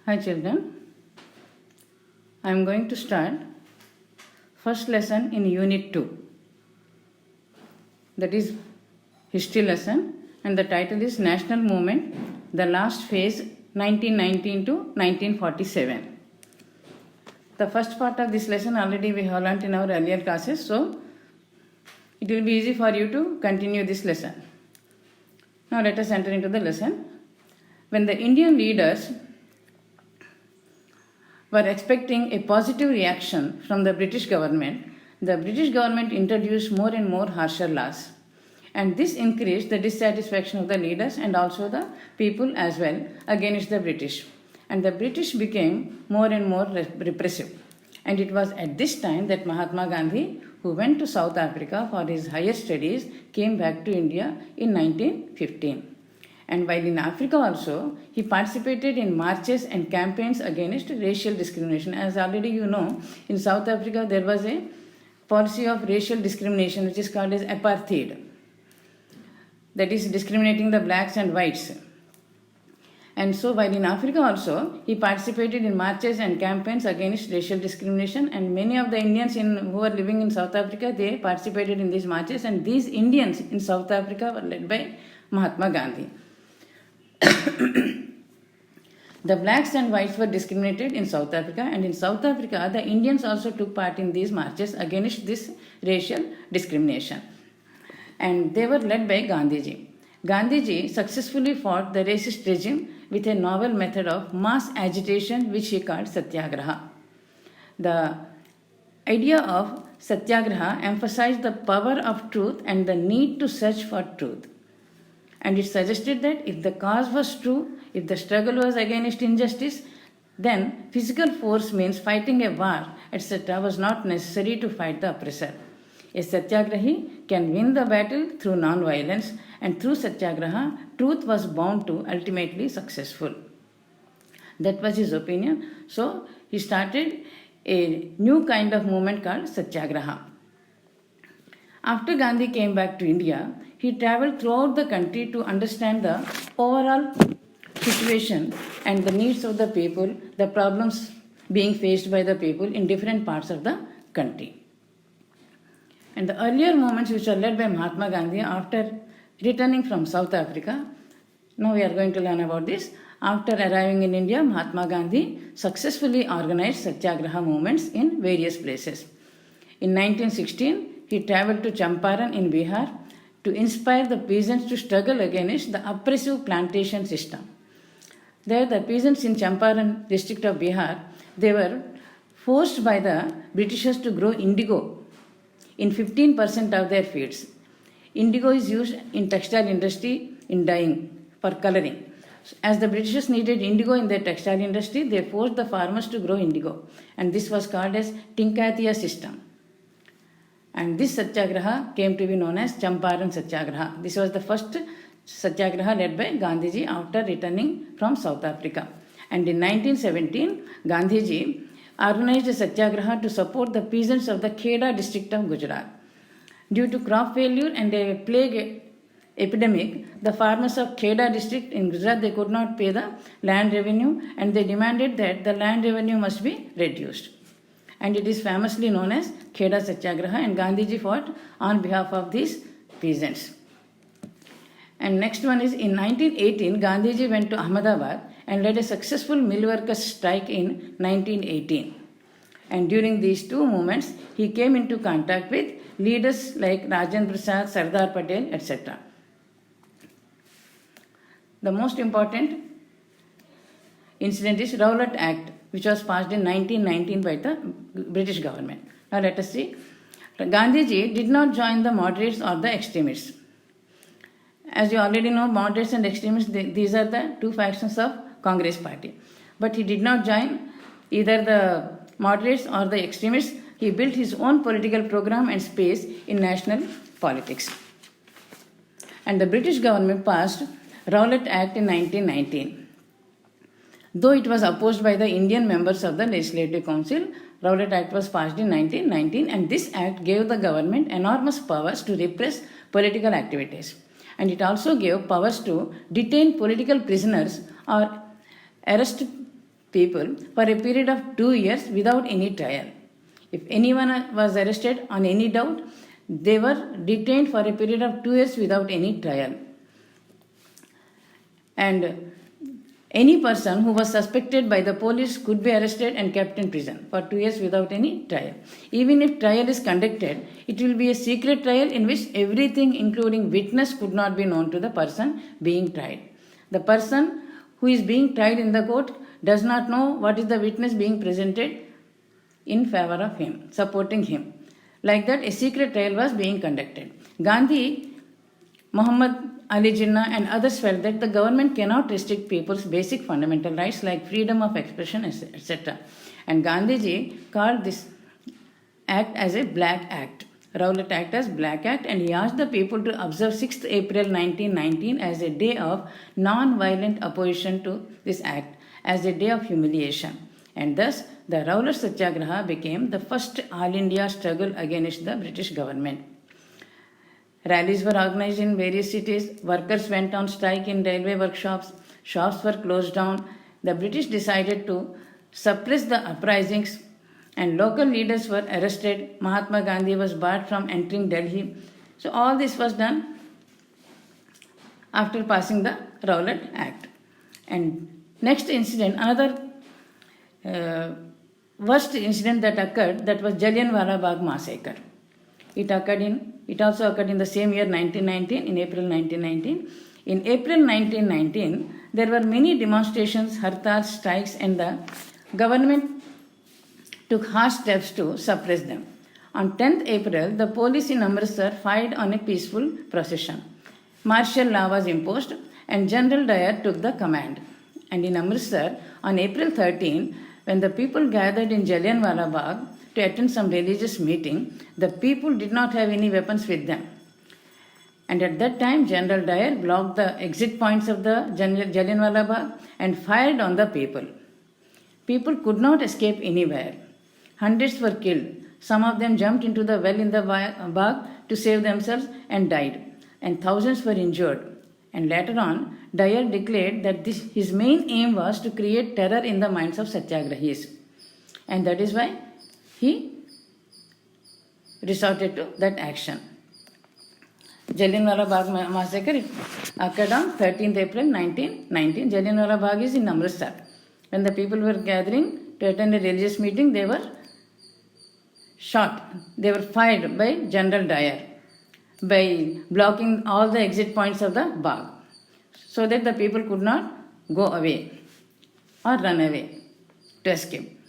Hi children, I am going to start first lesson in unit 2, that is history lesson, and the title is National Movement, the last phase 1919 to 1947. The first part of this lesson already we have learnt in our earlier classes, so it will be easy for you to continue this lesson. Now let us enter into the lesson. When the Indian leaders were expecting a positive reaction from the British government introduced more and more harsher laws. And this increased the dissatisfaction of the leaders and also the people as well against the British. And the British became more and more repressive. And it was at this time that Mahatma Gandhi, who went to South Africa for his higher studies, came back to India in 1915. And while in Africa also, he participated in marches and campaigns against racial discrimination. As already you know, in South Africa there was a policy of racial discrimination which is called as apartheid. That is discriminating the blacks and whites. And so while in Africa also, he participated in marches and campaigns against racial discrimination, and many of the Indians who were living in South Africa, they participated in these marches, and these Indians in South Africa were led by Mahatma Gandhi. The blacks and whites were discriminated in South Africa, and in South Africa the Indians also took part in these marches against this racial discrimination, and they were led by Gandhiji. Gandhiji successfully fought the racist regime with a novel method of mass agitation which he called Satyagraha. The idea of Satyagraha emphasized the power of truth and the need to search for truth. And it suggested that if the cause was true, if the struggle was against injustice, then physical force means fighting a war, etc., was not necessary to fight the oppressor. A Satyagrahi can win the battle through non-violence, and through Satyagraha, truth was bound to ultimately successful. That was his opinion. So he started a new kind of movement called Satyagraha. After Gandhi came back to India, he travelled throughout the country to understand the overall situation and the needs of the people, the problems being faced by the people in different parts of the country. And the earlier movements which are led by Mahatma Gandhi after returning from South Africa, now we are going to learn about this. After arriving in India, Mahatma Gandhi successfully organized Satyagraha movements in various places. In 1916, he travelled to Champaran in Bihar to inspire the peasants to struggle against the oppressive plantation system. There, the peasants in Champaran district of Bihar, they were forced by the Britishers to grow indigo in 15% of their fields. Indigo is used in textile industry in dyeing for coloring. As the Britishers needed indigo in their textile industry, they forced the farmers to grow indigo, and this was called as Tinkatiya system. And this Satyagraha came to be known as Champaran Satyagraha. This was the first Satyagraha led by Gandhiji after returning from South Africa. And in 1917, Gandhiji organized a Satyagraha to support the peasants of the Kheda district of Gujarat. Due to crop failure and a plague epidemic, the farmers of Kheda district in Gujarat, they could not pay the land revenue, and they demanded that the land revenue must be reduced. And it is famously known as Kheda Satyagraha, and Gandhiji fought on behalf of these peasants. And next one is in 1918, Gandhiji went to Ahmedabad and led a successful mill workers strike in 1918. And during these two movements, he came into contact with leaders like Rajendra Prasad, Sardar Patel, etc. The most important incident is Rowlatt Act, which was passed in 1919 by the British government. Now let us see. Gandhiji did not join the moderates or the extremists. As you already know, moderates and extremists, these are the two factions of Congress party. But he did not join either the moderates or the extremists. He built his own political program and space in national politics. And the British government passed Rowlatt Act in 1919. Though it was opposed by the Indian members of the Legislative Council, Rowlatt Act was passed in 1919, and this act gave the government enormous powers to repress political activities. And it also gave powers to detain political prisoners or arrest people for a period of 2 years without any trial. If anyone was arrested on any doubt, they were detained for a period of 2 years without any trial. And any person who was suspected by the police could be arrested and kept in prison for 2 years without any trial. Even if trial is conducted, it will be a secret trial in which everything, including witness, could not be known to the person being tried. The person who is being tried in the court does not know what is the witness being presented in favor of him, supporting him. Like that, a secret trial was being conducted. Gandhi, Muhammad Ali Jinnah and others felt that the government cannot restrict people's basic fundamental rights like freedom of expression, etc. And Gandhiji called this act as a Black Act. Rowlatt Act as Black Act, and he asked the people to observe 6th April 1919 as a day of non-violent opposition to this act, as a day of humiliation. And thus, the Rowlatt Satyagraha became the first all-India struggle against the British government. Rallies were organized in various cities, workers went on strike in railway workshops, shops were closed down. The British decided to suppress the uprisings and local leaders were arrested. Mahatma Gandhi was barred from entering Delhi. So all this was done after passing the Rowlatt Act. And next incident, another worst incident that occurred, that was Jallianwala Bagh massacre. It also occurred in the same year 1919, in April 1919. In April 1919, there were many demonstrations, hartals, strikes, and the government took harsh steps to suppress them. On 10th April, the police in Amritsar fired on a peaceful procession. Martial law was imposed and General Dyer took the command. And in Amritsar, on April 13, when the people gathered in Jallianwala Bagh to attend some religious meeting, the people did not have any weapons with them. And at that time, General Dyer blocked the exit points of the Jallianwala Bagh and fired on the people. People could not escape anywhere. Hundreds were killed. Some of them jumped into the well in the Bagh to save themselves and died. And thousands were injured. And later on, Dyer declared that his main aim was to create terror in the minds of Satyagrahis. And that is why he resorted to that action. Jallianwala Bagh massacre occurred on 13th April 1919. Jallianwala Bagh is in Amritsar. When the people were gathering to attend a religious meeting, they were shot. They were fired by General Dyer by blocking all the exit points of the Bagh so that the people could not go away or run away to escape.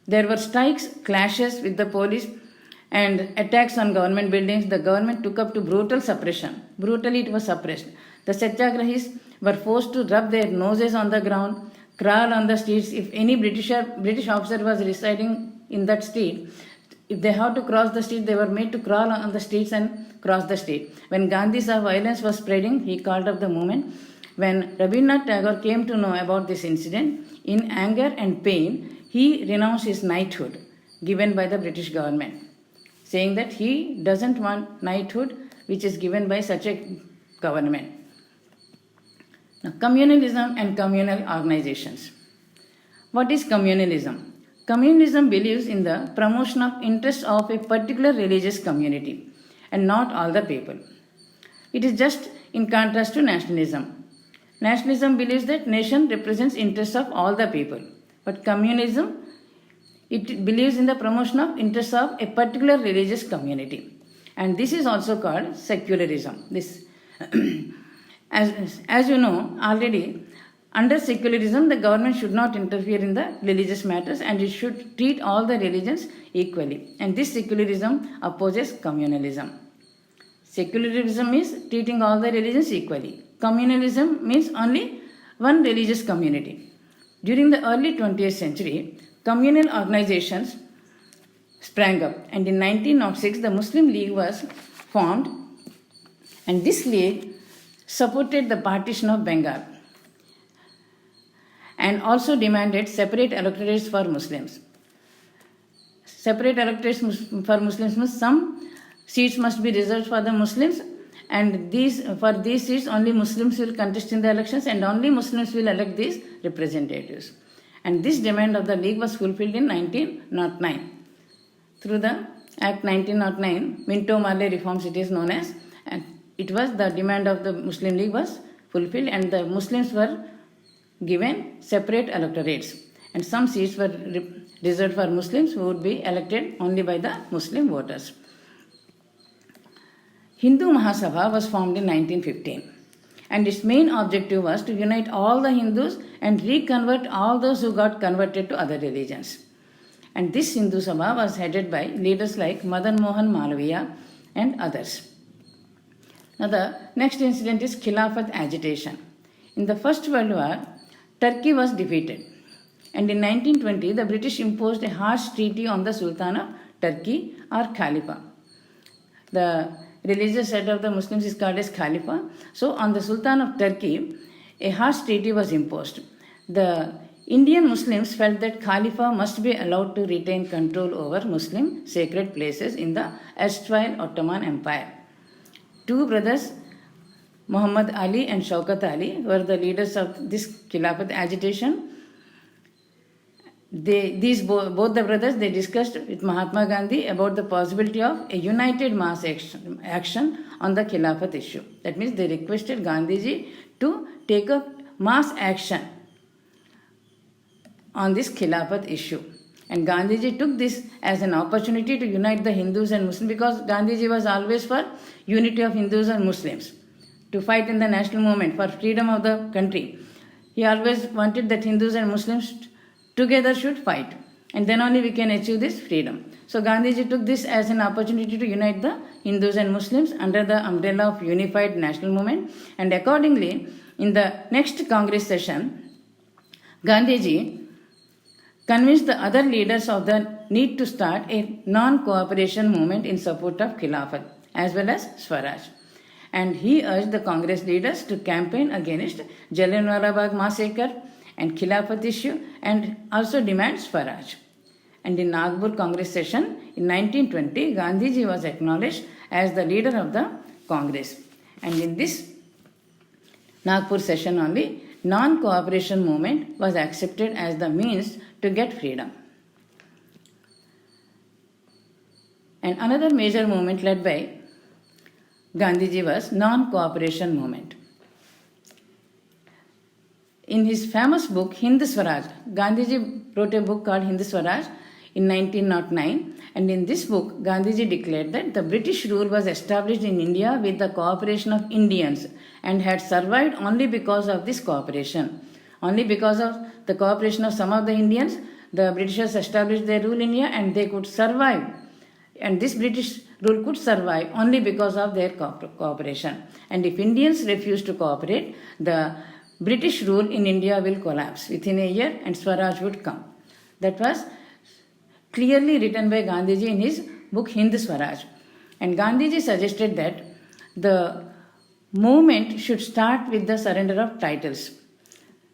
There were strikes, clashes with the police and attacks on government buildings. The government took up to brutal suppression. Brutally it was suppressed. The Satyagrahis were forced to rub their noses on the ground, crawl on the streets. If any British officer was residing in that street, if they had to cross the street, they were made to crawl on the streets and cross the street. When Gandhi saw violence was spreading, he called up the movement. When Rabindranath Tagore came to know about this incident, in anger and pain, he renounced his knighthood given by the British government, saying that he doesn't want knighthood which is given by such a government. Now, communalism and communal organizations. What is communalism? Communalism believes in the promotion of interests of a particular religious community and not all the people. It is just in contrast to nationalism. Nationalism believes that nation represents interests of all the people, but communalism, it believes in the promotion of interests of a particular religious community. And this is also called secularism. This, as you know already, under secularism, the government should not interfere in the religious matters and it should treat all the religions equally. And this secularism opposes communalism. Secularism is treating all the religions equally. Communalism means only one religious community. During the early 20th century, communal organizations sprang up, and in 1906 the Muslim League was formed, and this league supported the partition of Bengal and also demanded separate electorates for Muslims. Separate electorates for Muslims means some seats must be reserved for the Muslims, and for these seats only Muslims will contest in the elections and only Muslims will elect these representatives. And this demand of the League was fulfilled in 1909. Through the Act 1909, Minto Marley reforms it is known as, and it was the demand of the Muslim League was fulfilled, and the Muslims were given separate electorates, and some seats were reserved for Muslims who would be elected only by the Muslim voters. Hindu Mahasabha was formed in 1915, and its main objective was to unite all the Hindus and reconvert all those who got converted to other religions. And this Hindu Sabha was headed by leaders like Madan Mohan Malviya and others. Now the next incident is Khilafat agitation. In the First World War, Turkey was defeated, and in 1920 the British imposed a harsh treaty on the Sultan of Turkey or Khalifa. The religious head of the Muslims is called as Khalifa. So on the Sultan of Turkey, a harsh treaty was imposed. The Indian Muslims felt that Khalifa must be allowed to retain control over Muslim sacred places in the erstwhile Ottoman Empire. Two brothers, Muhammad Ali and Shaukat Ali, were the leaders of this Khilafat agitation. Both the brothers, they discussed with Mahatma Gandhi about the possibility of a united mass action on the Khilafat issue. That means they requested Gandhiji to take up mass action on this Khilafat issue. And Gandhiji took this as an opportunity to unite the Hindus and Muslims, because Gandhiji was always for unity of Hindus and Muslims, to fight in the national movement for freedom of the country. He always wanted that Hindus and Muslims together should fight, and then only we can achieve this freedom. So Gandhiji took this as an opportunity to unite the Hindus and Muslims under the umbrella of unified national movement. And accordingly, in the next Congress session, Gandhiji convinced the other leaders of the need to start a non-cooperation movement in support of Khilafat as well as Swaraj. And he urged the Congress leaders to campaign against Jallianwala Bagh massacre and Khilafat issue, and also demand Swaraj. And in Nagpur Congress session in 1920, Gandhiji was acknowledged as the leader of the Congress. And in this Nagpur session only, non-cooperation movement was accepted as the means to get freedom. And another major movement led by Gandhiji was non-cooperation movement. In his famous book Hind Swaraj, Gandhiji wrote a book called Hind Swaraj in 1909, and in this book Gandhiji declared that the British rule was established in India with the cooperation of Indians and had survived only because of this cooperation. Only because of the cooperation of some of the Indians, the Britishers established their rule in India and they could survive. And this British rule could survive only because of their cooperation. And if Indians refuse to cooperate, the British rule in India will collapse within a year and Swaraj would come. That was clearly written by Gandhiji in his book Hind Swaraj. And Gandhiji suggested that the movement should start with the surrender of titles.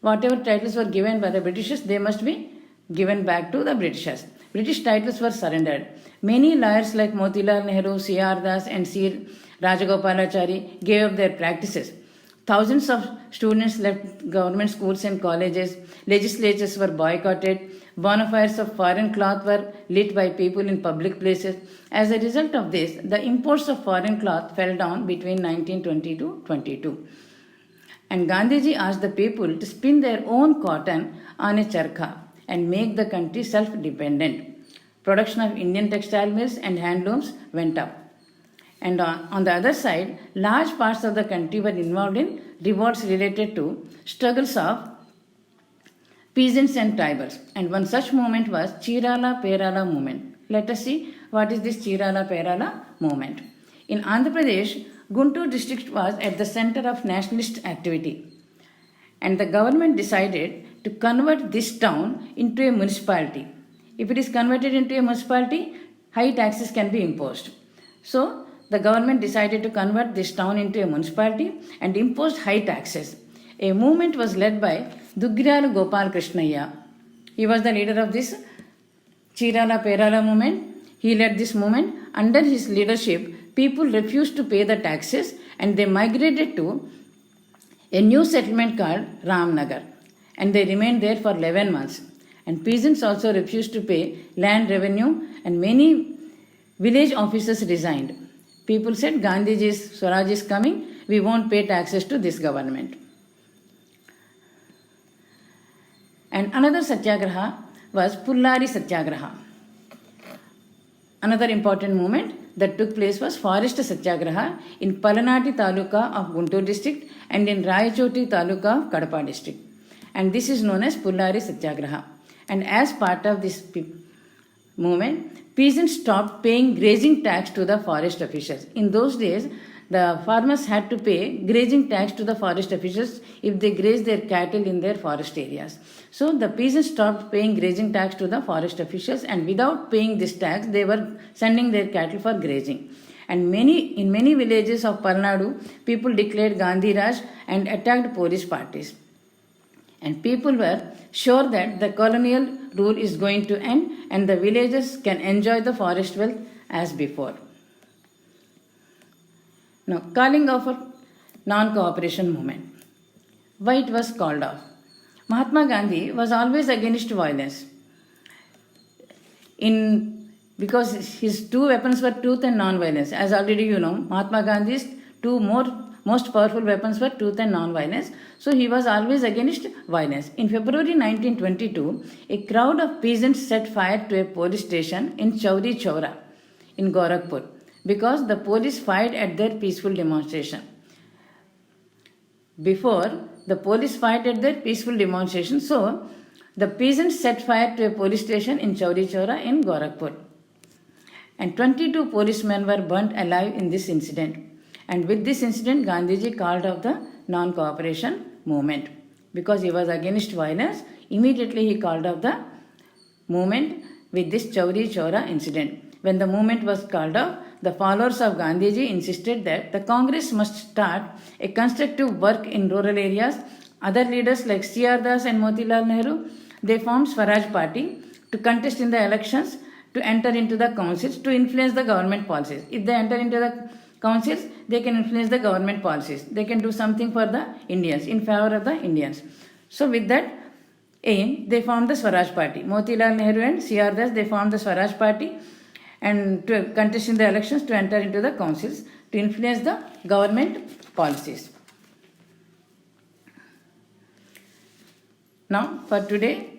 Whatever titles were given by the Britishers, they must be given back to the Britishers. British titles were surrendered. Many lawyers like Motilal Nehru, C.R. Das and C. Rajagopalachari gave up their practices. Thousands of students left government schools and colleges. Legislatures were boycotted. Bonfires of foreign cloth were lit by people in public places. As a result of this, the imports of foreign cloth fell down between 1920 to 22. And Gandhiji asked the people to spin their own cotton on a charkha and make the country self-dependent. Production of Indian textile mills and handlooms went up. And on the other side, large parts of the country were involved in revolts related to struggles of peasants and tribals. And one such movement was Chirala Perala movement. Let us see what is this Chirala Perala movement. In Andhra Pradesh, Guntur district was at the center of nationalist activity. And the government decided to convert this town into a municipality. If it is converted into a municipality, high taxes can be imposed. So, the government decided to convert this town into a municipality and imposed high taxes. A movement was led by Dugiryalu Gopal Krishnaiah. He was the leader of this Chirala Perala movement. He led this movement. Under his leadership, people refused to pay the taxes and they migrated to a new settlement called Ramnagar. And they remained there for 11 months. And peasants also refused to pay land revenue, and many village officers resigned. People said, Gandhiji's Swaraj is coming, we won't pay taxes to this government. And another satyagraha was Pullari Satyagraha. Another important movement that took place was Forest Satyagraha in Palanati Taluka of Guntur district and in Rayachoti Taluka of Kadapa district. And this is known as Pullari Satyagraha. And as part of this movement, peasants stopped paying grazing tax to the forest officials. In those days, the farmers had to pay grazing tax to the forest officials if they grazed their cattle in their forest areas. So the peasants stopped paying grazing tax to the forest officials, and without paying this tax, they were sending their cattle for grazing. And in many villages of Palnadu, people declared Gandhi Raj and attacked police parties. And people were sure that the colonial rule is going to end and the villagers can enjoy the forest wealth as before. Now, calling off a non-cooperation movement. Why it was called off? Mahatma Gandhi was always against violence. Because his two weapons were truth and non-violence. As already you know, Mahatma Gandhi's most powerful weapons were truth and non-violence. So he was always against violence. In February 1922, a crowd of peasants set fire to a police station in Chauri Chaura in Gorakhpur because the police fired at their peaceful demonstration. Before, the police fired at their peaceful demonstration, so the peasants set fire to a police station in Chauri Chaura in Gorakhpur. And 22 policemen were burnt alive in this incident. And with this incident, Gandhiji called off the non-cooperation movement. Because he was against violence, immediately he called off the movement with this Chauri Chaura incident. When the movement was called off, the followers of Gandhiji insisted that the Congress must start a constructive work in rural areas. Other leaders like C.R. Das and Motilal Nehru, they formed Swaraj Party to contest in the elections, to enter into the councils, to influence the government policies. If they enter into the councils, they can influence the government policies. They can do something for the Indians, in favor of the Indians. So with that aim, they formed the Swaraj Party. Motilal Nehru and C.R. Das, they formed the Swaraj Party and to contest in the elections, to enter into the councils, to influence the government policies. Now, for today,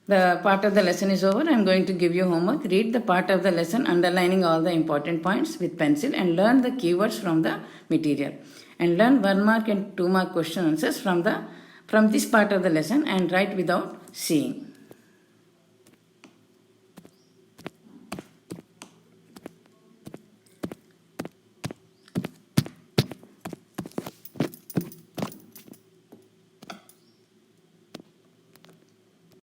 the part of the lesson is over. I am going to give you homework. Read the part of the lesson underlining all the important points with pencil and learn the keywords from the material. And learn 1 mark and 2 mark question answers from this part of the lesson and write without seeing.